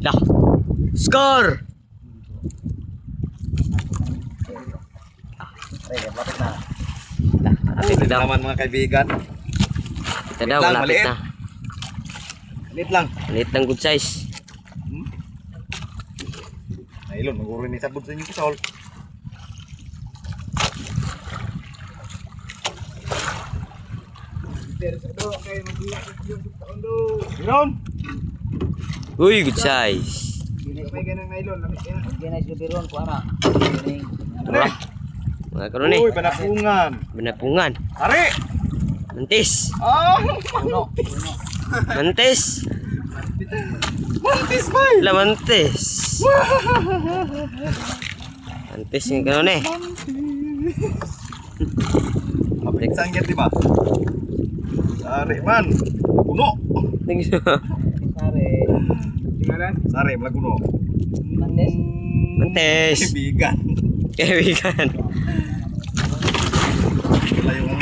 Dah. Score. Lapit na. Ito daw. Naman mga kaibigan. Ito daw, lang, malapit maliit. na. Lit lang. Maliit ng good size. Nailon, mag-uri ni sabot sa inyo kisol. Biron! Uy, good size. May ganang nailon, lamit yan. Ginay si Biron ko ana. Wah. Mga karon ni. Uy, panapungan. Binapungan. Ari! Mantis. Oh! Uno. Mantis. Mantis bay! La mantis. Mantis yung karon ni. Abrik sanggit di ba? Ari man. Kuno. Sare. Tinggalan? Sari, malaguno. Mandes. Mantis. Kaibigan. Kaibigan. Wala yung